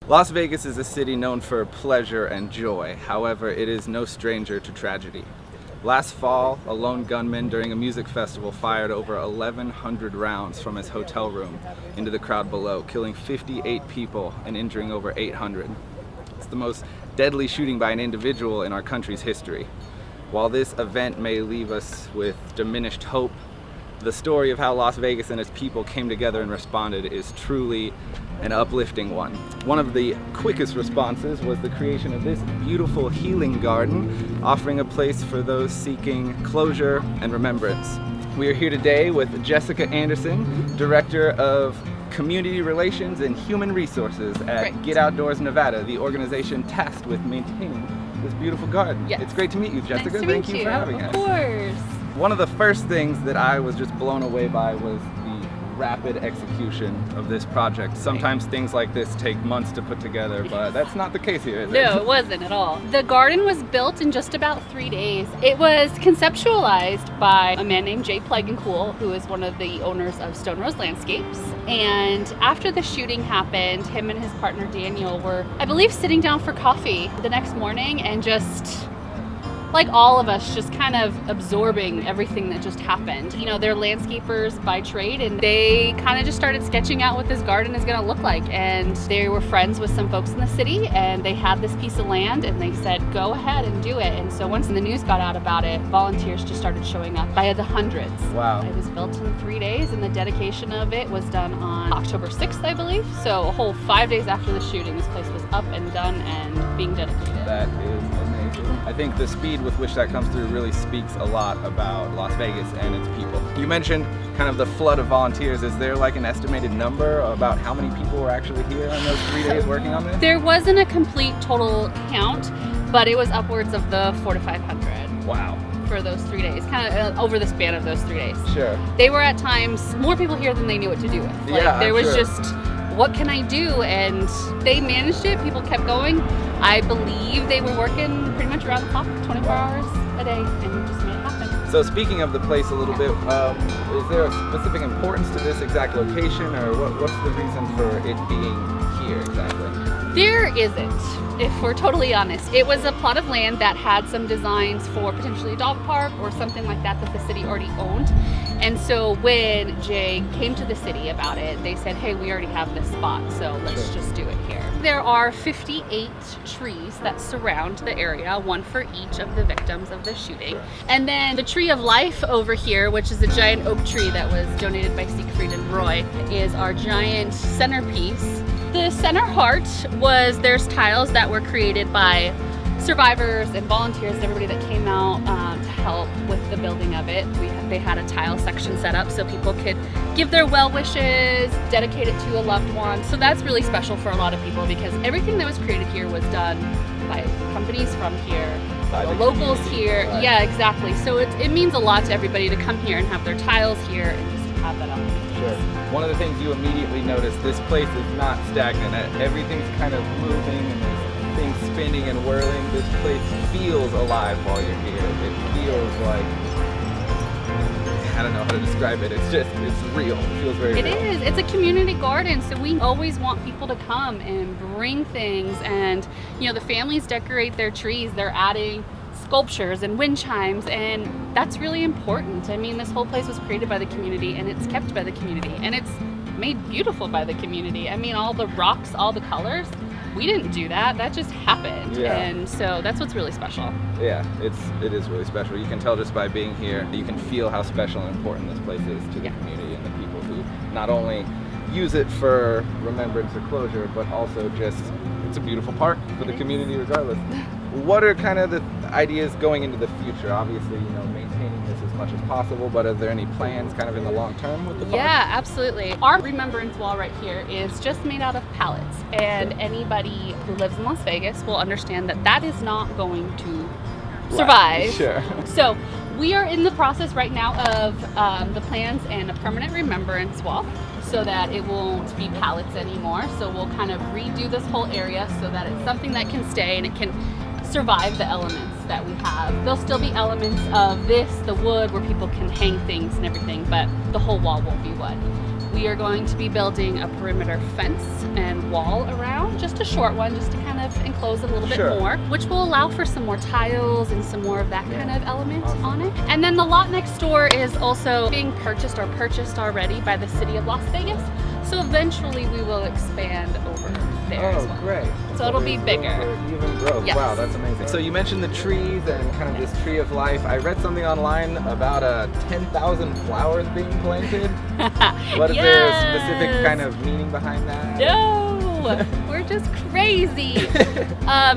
Las Vegas is a city known for pleasure and joy. However, it is no stranger to tragedy. Last fall, a lone gunman during a music festival fired over 1,100 rounds from his hotel room into the crowd below, killing 58 people and injuring over 800. It's the most deadly shooting by an individual in our country's history. While this event may leave us with diminished hope, the story of how Las Vegas and its people came together and responded is truly an uplifting one. One of the quickest responses was the creation of this beautiful healing garden, offering a place for those seeking closure and remembrance. We are here today with Jessica Anderson, Director of Community Relations and Human Resources at Get Outdoors Nevada, the organization tasked with maintaining this beautiful garden. Yes. It's great to meet you, Jessica. Nice to Thank meet you for having us. Of course. One of the first things that I was just blown away by was the rapid execution of this project. Sometimes things like this take months to put together, but that's not the case here, is it? No, it wasn't at all. The garden was built in just about 3 days. It was conceptualized by a man named Jay Plegancool, who is one of the owners of Stone Rose Landscapes. And after the shooting happened, him and his partner Daniel were, I believe, sitting down for coffee the next morning and just, like all of us, just kind of absorbing everything that just happened. You know, they're landscapers by trade, and they kind of just started sketching out what this garden is going to look like. And they were friends with some folks in the city, and they had this piece of land, and they said, go ahead and do it. And so once the news got out about it, volunteers just started showing up by the hundreds. Wow. It was built in 3 days, and the dedication of it was done on October 6th, I believe. So a whole 5 days after the shooting, this place was up and done and being dedicated. That is amazing. I think the speed with which that comes through really speaks a lot about Las Vegas and its people. You mentioned kind of the flood of volunteers. Is there like an estimated number about how many people were actually here on those 3 days working on this? There wasn't a complete total count, but it was upwards of the 400 to 500. Wow. For those 3 days, kind of over the span of those 3 days. Sure. They were at times more people here than they knew what to do with. Like, yeah, there was sure. just, what can I do? And they managed it. People kept going. I believe they were working pretty much around the clock, 24 hours a day, and just made it happen. So speaking of the place a little bit, is there a specific importance to this exact location, or what's the reason for it being here exactly? There isn't, if we're totally honest. It was a plot of land that had some designs for potentially a dog park or something like that that the city already owned. And so when Jay came to the city about it, they said, hey, we already have this spot, so let's just do it here. There are 58 trees that surround the area, one for each of the victims of the shooting. And then the tree of life over here, which is a giant oak tree that was donated by Siegfried and Roy, is our giant centerpiece. The center heart was, there's tiles that were created by survivors and volunteers and everybody that came out to help with the building of it. They had a tile section set up so people could give their well wishes, dedicate it to a loved one. So that's really special for a lot of people because everything that was created here was done by companies from here, by the locals here. Right. Yeah, exactly. So it means a lot to everybody to come here and have their tiles here and just have that element. Sure. One of the things you immediately notice, this place is not stagnant. Everything's kind of moving and there's things spinning and whirling. This place feels alive while you're here. It feels like, I don't know how to describe it. It's real. It feels very real. It is. It's a community garden, so we always want people to come and bring things. And, you know, the families decorate their trees. They're adding sculptures and wind chimes, and that's really important. I mean, this whole place was created by the community, and it's kept by the community, and it's made beautiful by the community. I mean, all the rocks, all the colors, we didn't do that. That just happened. Yeah. And so that's what's really special. Yeah, it is really special. You can tell just by being here, you can feel how special and important this place is to the community and the people who not only use it for remembrance or closure, but also just, it's a beautiful park for the community regardless. What are kind of the ideas going into the future? Obviously, you know, maintaining this as much as possible, but are there any plans kind of in the long term with the park? Yeah, absolutely. Our remembrance wall right here is just made out of pallets, and anybody who lives in Las Vegas will understand that that is not going to survive. Right. Sure. So we are in the process right now of the plans and a permanent remembrance wall, so that it won't be pallets anymore. So we'll kind of redo this whole area so that it's something that can stay and it can survive the elements that we have. There'll still be elements of this, the wood, where people can hang things and everything, but the whole wall won't be wood. we are going to be building a perimeter fence and wall around, just a short one, just to kind of enclose it a little bit more, which will allow for some more tiles and some more of that kind of element on it. And then the lot next door is also being purchased or purchased already by the city of Las Vegas. So eventually we will expand over there as well. Great. So it'll be bigger. Even growth. Yes. Wow, that's amazing. So you mentioned the trees and kind of this tree of life. I read something online about 10,000 flowers being planted. What is there a specific kind of meaning behind that? No, we're just crazy.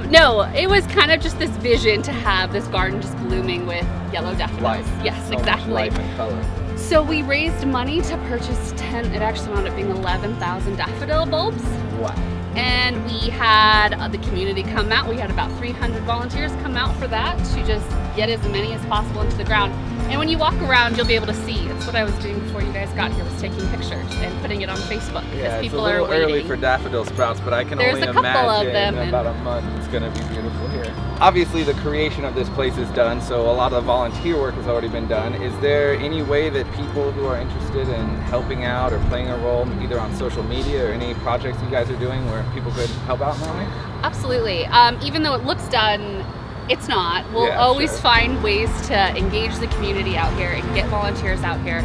No, it was kind of just this vision to have this garden just blooming with yellow daffodils. Life. Yes, So exactly. much life and color. So we raised money to purchase it actually wound up being 11,000 daffodil bulbs. Wow. And we had the community come out. We had about 300 volunteers come out for that to just get as many as possible into the ground. And when you walk around, you'll be able to see. That's what I was doing before you guys got here, was taking pictures and putting it on Facebook because people are waiting. It's a little early for daffodil sprouts, but I can There's only a couple imagine of them, in about a month it's going to be beautiful here. Obviously, the creation of this place is done, so a lot of the volunteer work has already been done. Is there any way that people who are interested in helping out or playing a role, either on social media or any projects you guys are doing, where people could help out in that way? Absolutely. Even though it looks done, it's not. We'll Yeah, always sure. find ways to engage the community out here and get volunteers out here,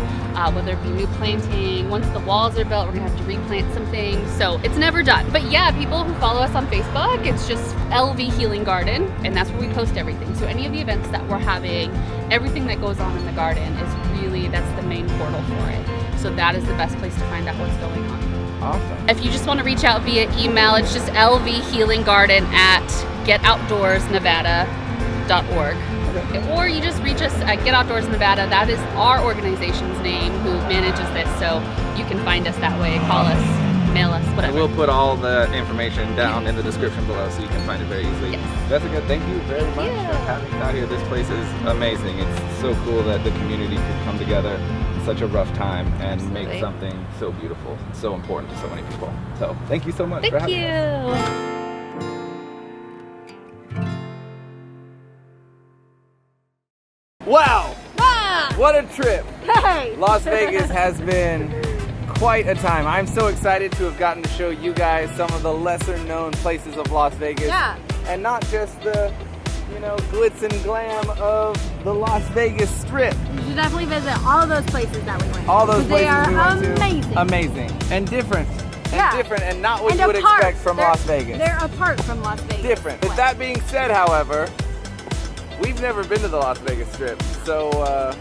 whether it be new planting. Once the walls are built, we're gonna have to replant some things. So it's never done. But yeah, people who follow us on Facebook, it's just LV Healing Garden, and that's where we post everything. So any of the events that we're having, everything that goes on in the garden is really, that's the main portal for it. So that is the best place to find out what's going on. Awesome. If you just want to reach out via email, it's just lvhealinggarden@getoutdoorsnevada.org. Okay. Or you just reach us at Get Outdoors Nevada. That is our organization's name who manages this, so you can find us that way. Call us, mail us, whatever. We'll put all the information down in the description below so you can find it very easily. Yes. That's a good, thank you very much you. for having us out here. This place is amazing. It's so cool that the community could come together in such a rough time and Absolutely. make something so beautiful, so important to so many people. So thank you so much for Thank having us. you. Wow! Ah! What a trip! Hey! Las Vegas has been quite a time. I'm so excited to have gotten to show you guys some of the lesser known places of Las Vegas. Yeah. And not just the, glitz and glam of the Las Vegas Strip. You should definitely visit all of those places that we went. All those 'Cause places they are we went to. amazing. Amazing. And different. And Yeah. different and not what And you would apart. expect from They're- Las Vegas. They're apart from Las Vegas. Different. With that being said, however, we've never been to the Las Vegas Strip. So